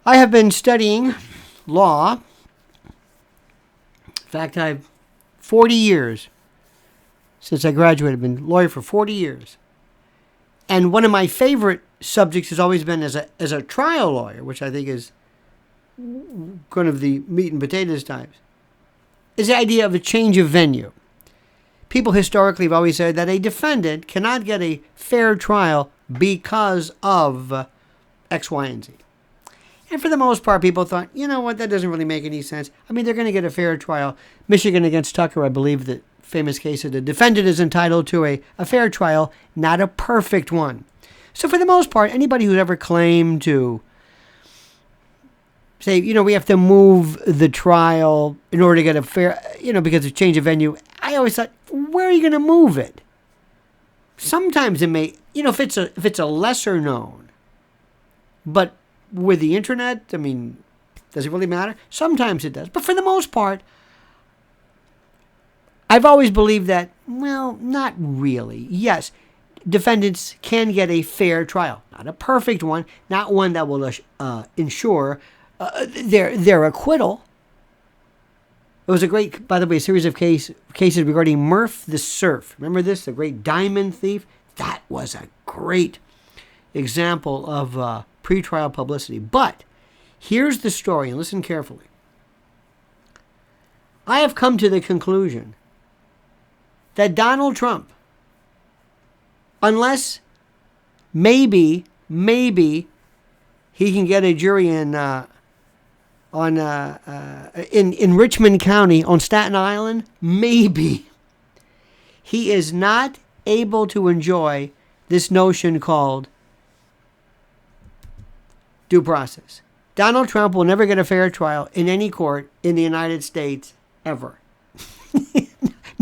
I have been studying law. In fact, I've 40 years since I graduated. I've been a lawyer for 40 years. And one of my favorite subjects has always been as a trial lawyer, which I think is kind of the meat and potatoes types, is the idea of a change of venue. People historically have always said that a defendant cannot get a fair trial because of X, Y, and Z. And for the most part, people thought, you know what, that doesn't really make any sense. I mean, they're going to get a fair trial. Michigan against Tucker, I believe, the famous case of the defendant is entitled to a fair trial, not a perfect one. So for the most part, anybody who's ever claimed to say, we have to move the trial in order to get a fair, because of change of venue, I always thought, where are you going to move it? Sometimes it may, if it's a lesser known, but with the internet, I mean, does it really matter? Sometimes it does. But for the most part, I've always believed that, well, not really. Yes, defendants can get a fair trial. Not a perfect one, not one that will ensure their acquittal. It was a great, by the way, series of cases regarding Murph the Surf. Remember this, the great diamond thief? That was a great example of pretrial publicity. But here's the story, and listen carefully. I have come to the conclusion that Donald Trump, unless maybe he can get a jury in Richmond County on Staten Island, maybe he is not able to enjoy this notion called due process. Donald Trump will never get a fair trial in any court in the United States ever.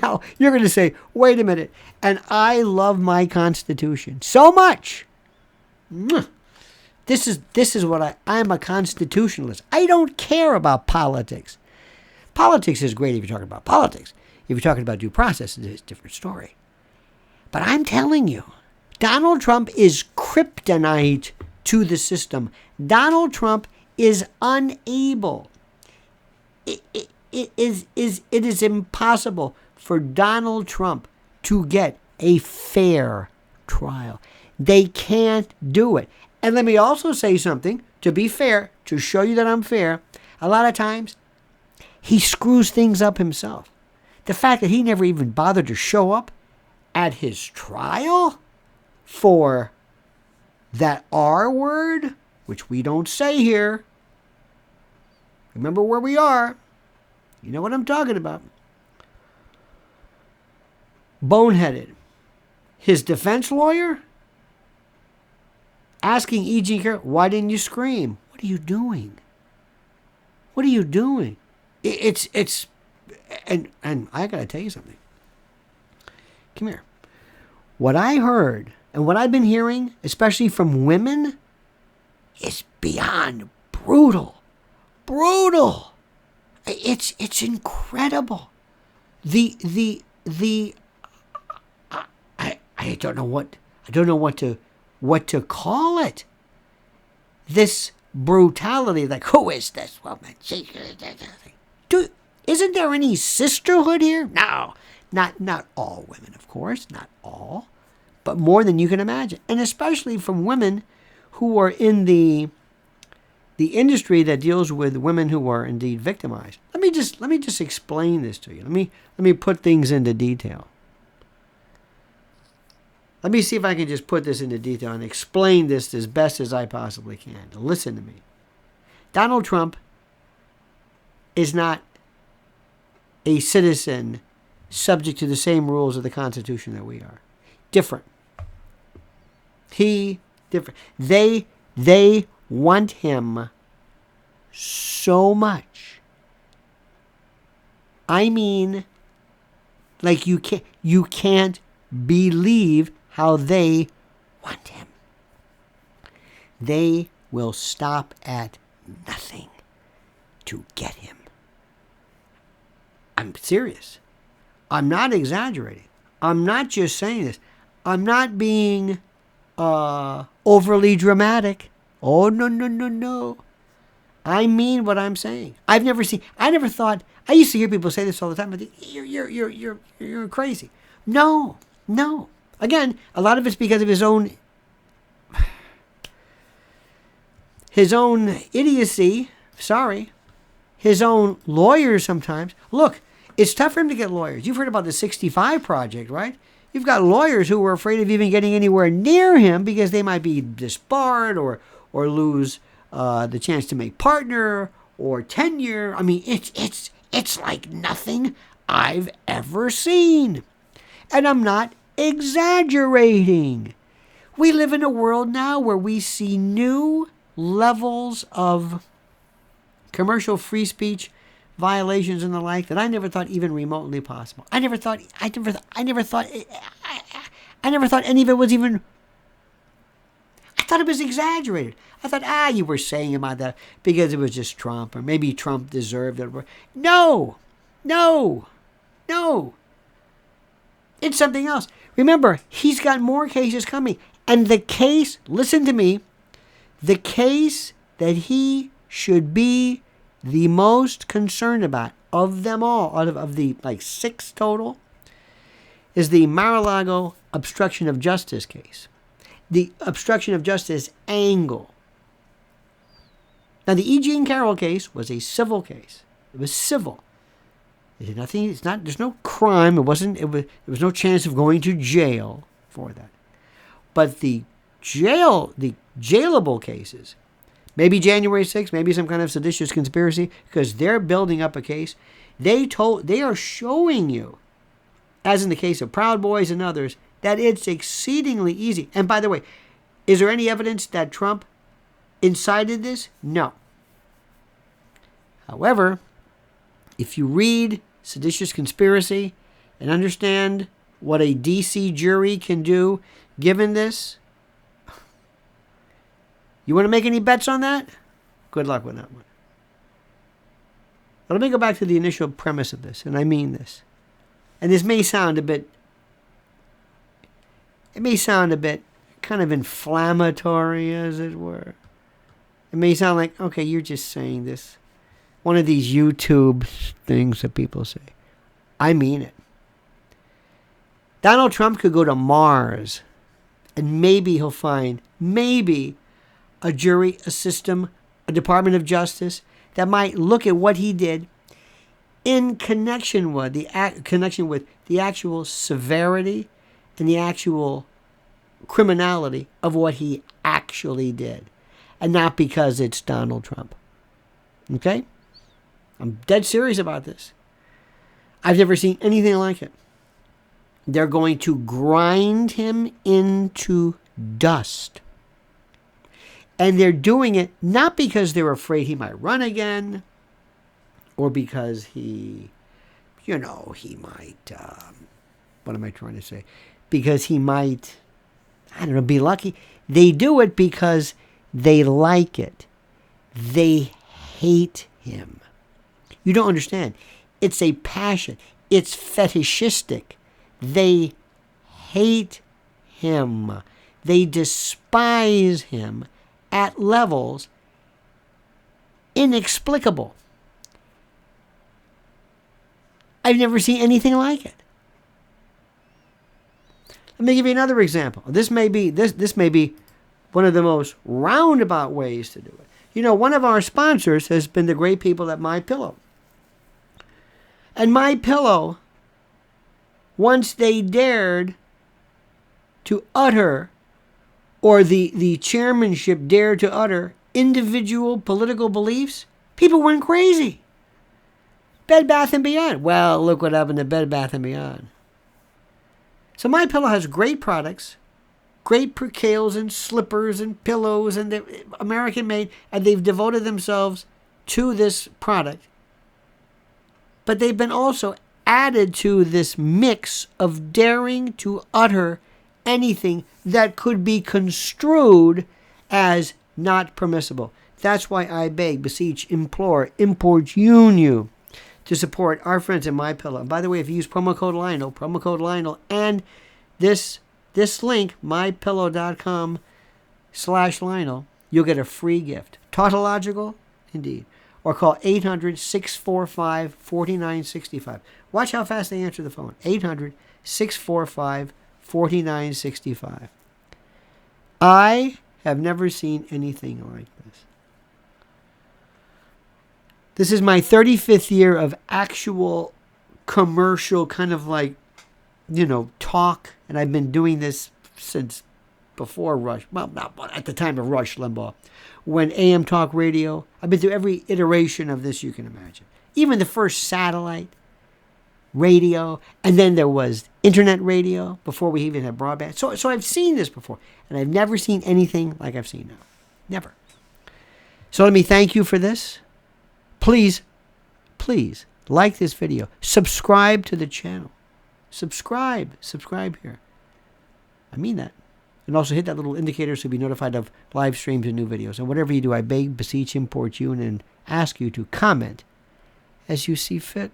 Now, you're going to say, wait a minute, and I love my Constitution so much. This is what I'm a constitutionalist. I don't care about politics. Politics is great if you're talking about politics. If you're talking about due process, it's a different story. But I'm telling you, Donald Trump is kryptonite to the system. Donald Trump is unable. It is impossible for Donald Trump to get a fair trial. They can't do it. And let me also say something, to be fair, to show you that I'm fair. A lot of times, he screws things up himself. The fact that he never even bothered to show up at his trial for that R word, which we don't say here. Remember where we are. You know what I'm talking about. Boneheaded. His defense lawyer asking E. jean-pierre, why didn't you scream? What are you doing? What are you doing? And I got to tell you something. Come here. What I heard and what I've been hearing, especially from women, is beyond brutal. Brutal. It's incredible. I don't know what to call it. This brutality, like, who is this woman? Isn't there any sisterhood here? No, not all women, of course, not all, but more than you can imagine, and especially from women who are in the industry that deals with women who are indeed victimized. Let me just explain this to you. Let me put things into detail. Let me see if I can just put this into detail and explain this as best as I possibly can. Now listen to me. Donald Trump is not a citizen subject to the same rules of the Constitution that we are. Different. Different. They want him so much. I mean, like you can't believe how they want him. They will stop at nothing to get him. I'm serious. I'm not exaggerating. I'm not just saying this. I'm not being overly dramatic. Oh, no. I mean what I'm saying. I never thought, I used to hear people say this all the time. I think, you're crazy. No. Again, a lot of it's because of his own idiocy. Sorry. His own lawyers sometimes. Look, it's tough for him to get lawyers. You've heard about the 65 Project, right? You've got lawyers who were afraid of even getting anywhere near him because they might be disbarred or lose the chance to make partner or tenure. I mean, it's like nothing I've ever seen. And I'm not exaggerating. We live in a world now where we see new levels of commercial free speech violations and the like that I never thought even remotely possible. I never thought any of it was even. I thought it was exaggerated. I thought, you were saying about that because it was just Trump, or maybe Trump deserved it. No. It's something else. Remember, he's got more cases coming. And the case, listen to me, the case that he should be the most concerned about of them all, out of the 6 total, is the Mar-a-Lago obstruction of justice case. The obstruction of justice angle. Now, the E. Jean Carroll case was a civil case. It was civil. There's no crime. There was no chance of going to jail for that. But the jailable cases, maybe January 6th, maybe some kind of seditious conspiracy, because they're building up a case. They are showing you, as in the case of Proud Boys and others, that it's exceedingly easy. And by the way, is there any evidence that Trump incited this? No. However, if you read seditious conspiracy and understand what a D.C. jury can do given this, you want to make any bets on that? Good luck with that one. But let me go back to the initial premise of this, and I mean this. And this may sound a bit kind of inflammatory, as it were. It may sound like, okay, you're just saying this. One of these YouTube things that people say. I mean it. Donald Trump could go to Mars, and maybe he'll find, a jury, a system, a Department of Justice that might look at what he did in connection with the actual severity and the actual criminality of what he actually did, and not because it's Donald Trump. Okay? I'm dead serious about this. I've never seen anything like it. They're going to grind him into dust. And they're doing it not because they're afraid he might run again, or because he might, what am I trying to say? Because he might, be lucky. They do it because they like it. They hate him. You don't understand. It's a passion. It's fetishistic. They hate him. They despise him at levels inexplicable. I've never seen anything like it. Let me give you another example. This may be one of the most roundabout ways to do it. One of our sponsors has been the great people at MyPillow. And MyPillow, once they dared to utter, or the chairmanship dared to utter, individual political beliefs, people went crazy. Bed Bath & Beyond. Well, look what happened to Bed Bath & Beyond. So MyPillow has great products, great percales and slippers and pillows, and they're American made, and they've devoted themselves to this product. But they've been also added to this mix of daring to utter anything that could be construed as not permissible. That's why I beg, beseech, implore, importune you to support our friends at MyPillow. And by the way, if you use promo code Lionel, and this link, mypillow.com/Lionel, you'll get a free gift. Tautological, Indeed. Or call 800-645-4965. Watch how fast they answer the phone. 800-645-4965. I have never seen anything like this. This is my 35th year of actual commercial kind of like, talk. And I've been doing this since before Rush. Well, not at the time of Rush Limbaugh. When AM talk radio, I've been through every iteration of this you can imagine. Even the first satellite radio, and then there was internet radio before we even had broadband. So I've seen this before, and I've never seen anything like I've seen now. Never. So let me thank you for this. Please like this video. Subscribe to the channel. Subscribe here. I mean that. And also hit that little indicator so you'll be notified of live streams and new videos. And whatever you do, I beg, beseech, import you, and ask you to comment as you see fit.